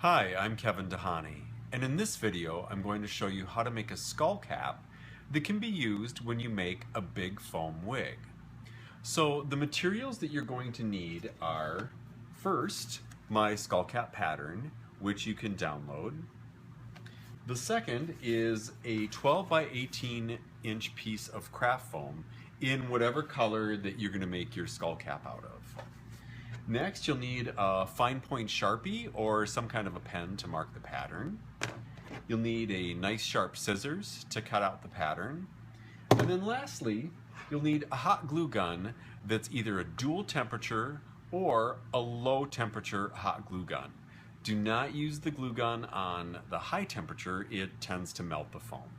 Hi, I'm Kevin Dehani, and in this video I'm going to show you how to make a skull cap that can be used when you make a big foam wig. So the materials that you're going to need are, first, my skull cap pattern, which you can download. The second is a 12 by 18 inch piece of craft foam in whatever color that you're going to make your skull cap out of. Next, you'll need a fine point Sharpie or some kind of a pen to mark the pattern. You'll need a nice sharp scissors to cut out the pattern. And then lastly, you'll need a hot glue gun that's either a dual temperature or a low temperature hot glue gun. Do not use the glue gun on the high temperature, it tends to melt the foam.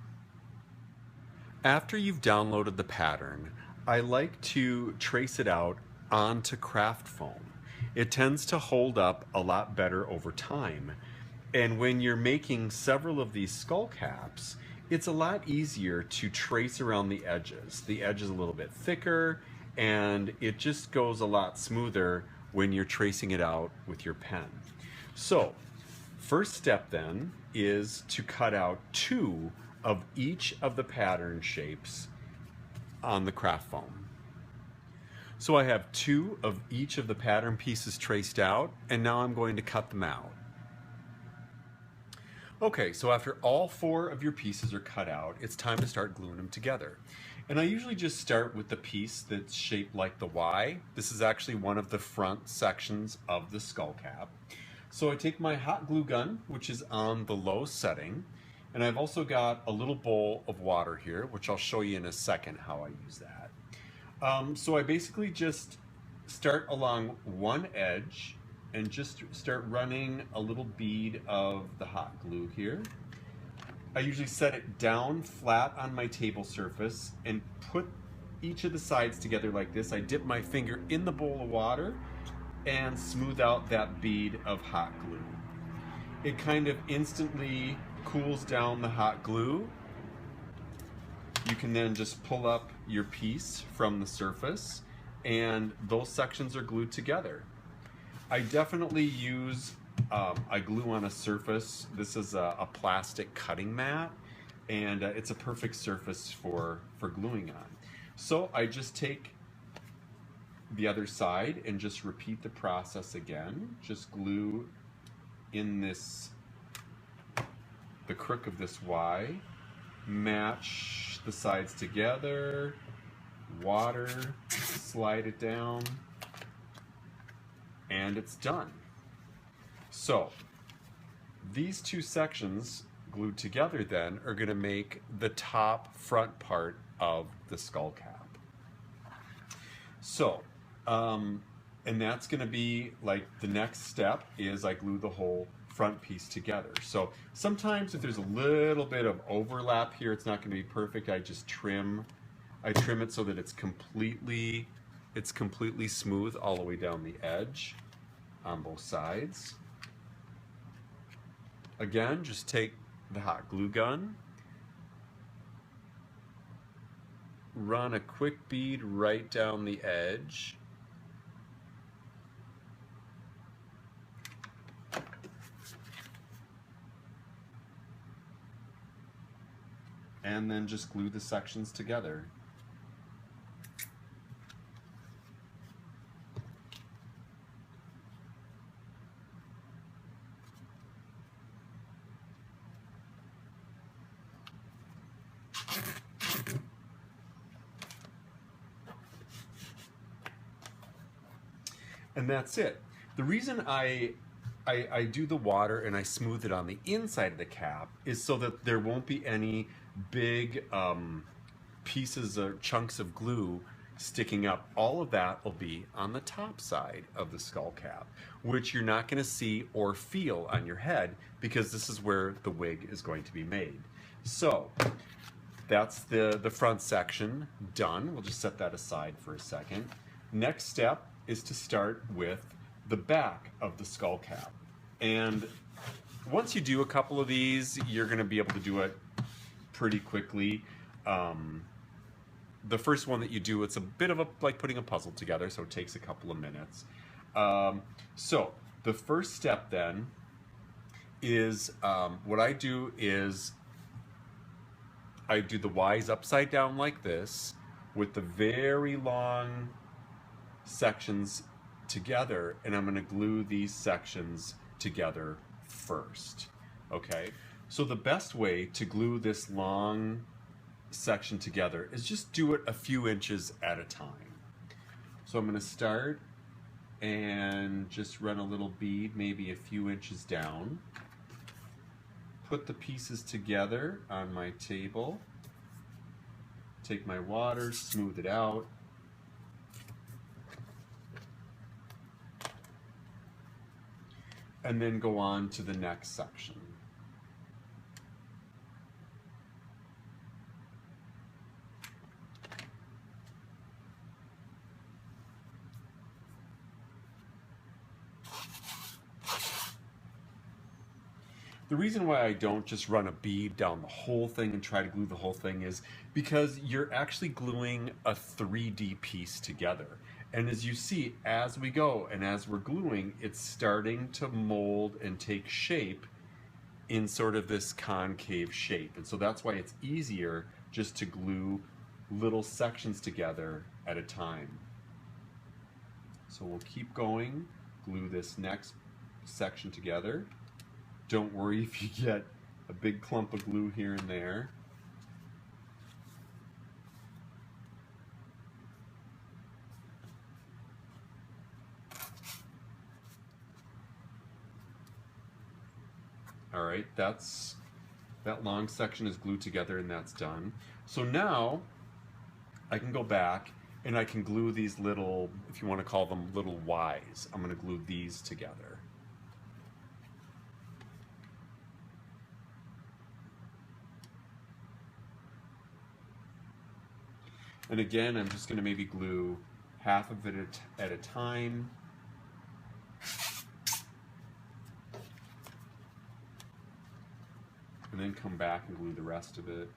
After you've downloaded the pattern, I like to trace it out onto craft foam. It tends to hold up a lot better over time. And when you're making several of these skull caps, it's a lot easier to trace around the edges. The edge is a little bit thicker and it just goes a lot smoother when you're tracing it out with your pen. So, first step then is to cut out 2 of each of the pattern shapes on the craft foam. So I have 2 of each of the pattern pieces traced out, and now I'm going to cut them out. Okay, so after all 4 of your pieces are cut out, it's time to start gluing them together. And I usually just start with the piece that's shaped like the Y. This is actually one of the front sections of the skull cap. So I take my hot glue gun, which is on the low setting, and I've also got a little bowl of water here, which I'll show you in a second how I use that. So I basically just start along one edge and just start running a little bead of the hot glue here. I usually set it down flat on my table surface and put each of the sides together like this. I dip my finger in the bowl of water and smooth out that bead of hot glue. It kind of instantly cools down the hot glue. You can then just pull up your piece from the surface and those sections are glued together. I definitely use I glue on a surface. This is a plastic cutting mat and it's a perfect surface for gluing on. So I just take the other side and just repeat the process again. Just glue in the crook of this Y, match the sides together, water, slide it down, and it's done. So these 2 sections glued together then are going to make the top front part of the skull cap. So and that's going to be like the next step is I glue the whole front piece together. So sometimes if there's a little bit of overlap here, it's not going to be perfect. I just trim it so that it's completely smooth all the way down the edge on both sides. Again, just take the hot glue gun, run a quick bead right down the edge, and then just glue the sections together. And that's it. The reason I do the water and I smooth it on the inside of the cap is so that there won't be any big pieces or chunks of glue sticking up. All of that will be on the top side of the skull cap, which you're not going to see or feel on your head because this is where the wig is going to be made. So that's the front section done. We'll just set that aside for a second. Next step is to start with the back of the skull cap. And once you do a couple of these, you're going to be able to do it pretty quickly. The first one that you do, it's a bit of like putting a puzzle together, so it takes a couple of minutes. So the first step then is what I do is I do the Y's upside down like this with the very long sections together, and I'm going to glue these sections together first. Okay, so the best way to glue this long section together is just do it a few inches at a time. So I'm going to start and just run a little bead maybe a few inches down. Put the pieces together on my table. Take my water, smooth it out. And then go on to the next section. The reason why I don't just run a bead down the whole thing and try to glue the whole thing is because you're actually gluing a 3D piece together. And as you see, as we go and as we're gluing, it's starting to mold and take shape in sort of this concave shape. And so that's why it's easier just to glue little sections together at a time. So we'll keep going, glue this next section together. Don't worry if you get a big clump of glue here and there. All right, that long section is glued together and that's done. So now I can go back and I can glue these little, if you want to call them little Y's, I'm going to glue these together. And again, I'm just going to maybe glue half of it at a time. And then come back and glue the rest of it.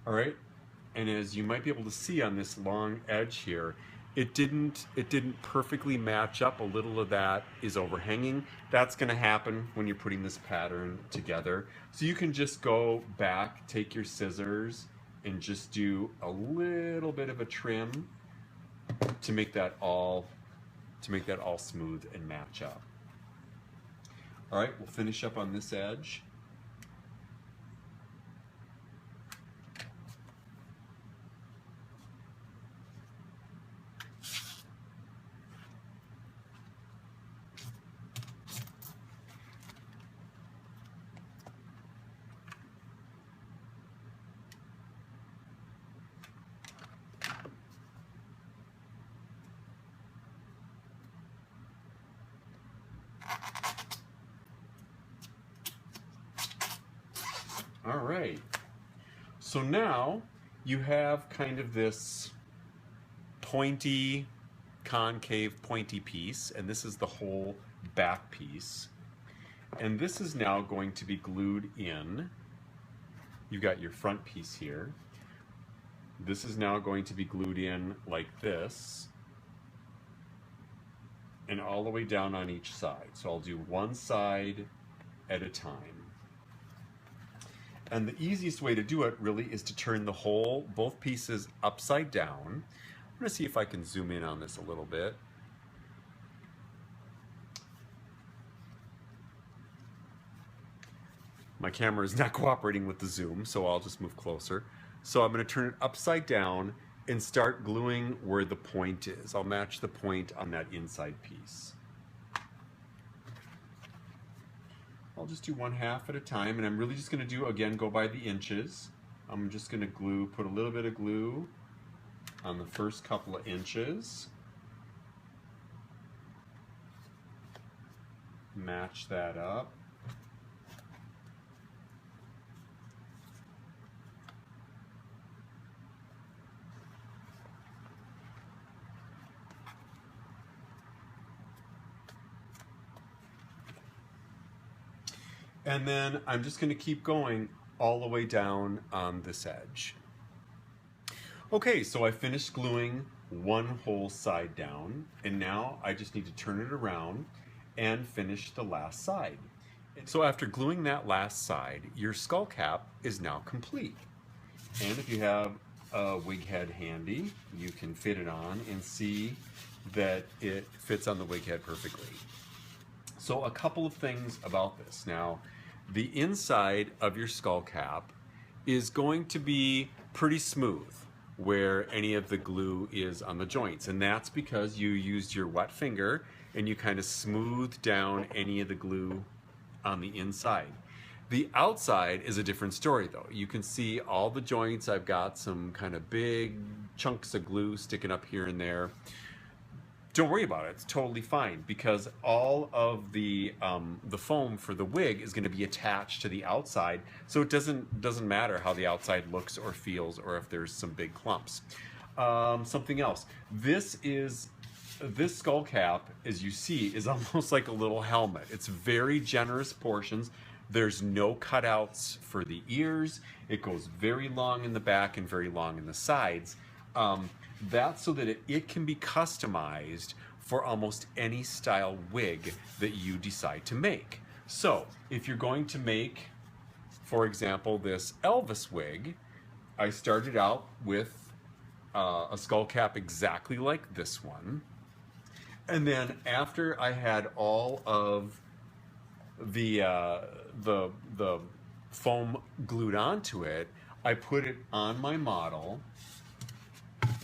All right, and as you might be able to see on this long edge here, it didn't perfectly match up. A little of that is overhanging. That's going to happen when you're putting this pattern together. So you can just go back, take your scissors, and just do a little bit of a trim to make that all smooth and match up. All right, we'll finish up on this edge. All right, so now you have kind of this pointy, concave, pointy piece, and this is the whole back piece. And this is now going to be glued in. You've got your front piece here. This is now going to be glued in like this, and all the way down on each side. So I'll do one side at a time. And the easiest way to do it really is to turn the whole, both pieces upside down. I'm going to see if I can zoom in on this a little bit. My camera is not cooperating with the zoom, so I'll just move closer. So I'm going to turn it upside down and start gluing where the point is. I'll match the point on that inside piece. I'll just do one half at a time, and I'm really just going to do, again, go by the inches. I'm just going to glue, put a little bit of glue on the first couple of inches. Match that up. And then I'm just going to keep going all the way down on this edge. Okay, so I finished gluing one whole side down, and now I just need to turn it around and finish the last side. So after gluing that last side, your skull cap is now complete. And if you have a wig head handy, you can fit it on and see that it fits on the wig head perfectly. So a couple of things about this. Now, the inside of your skull cap is going to be pretty smooth where any of the glue is on the joints, and that's because you used your wet finger and you kind of smoothed down any of the glue on the inside. The outside is a different story though. You can see all the joints. I've got some kind of big chunks of glue sticking up here and there. Don't worry about it, it's totally fine, because all of the foam for the wig is going to be attached to the outside, so it doesn't matter how the outside looks or feels, or if there's some big clumps. Something else, this skull cap, as you see, is almost like a little helmet. It's very generous portions. There's no cutouts for the ears. It goes very long in the back and very long in the sides. That's so that it can be customized for almost any style wig that you decide to make. So if you're going to make, for example, this Elvis wig, I started out with a skull cap exactly like this one. And then after I had all of the foam glued onto it, I put it on my model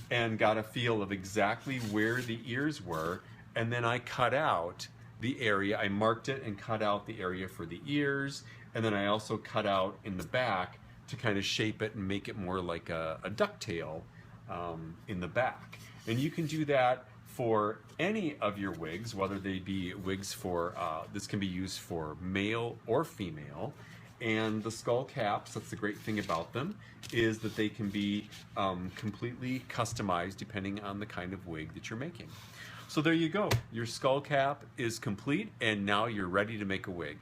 and got a feel of exactly where the ears were, and then I cut out the area. I marked it and cut out the area for the ears, and then I also cut out in the back to kind of shape it and make it more like a ducktail in the back. And you can do that for any of your wigs, whether they be wigs for, this can be used for male or female. And the skull caps, that's the great thing about them, is that they can be completely customized depending on the kind of wig that you're making. So there you go. Your skull cap is complete, and now you're ready to make a wig.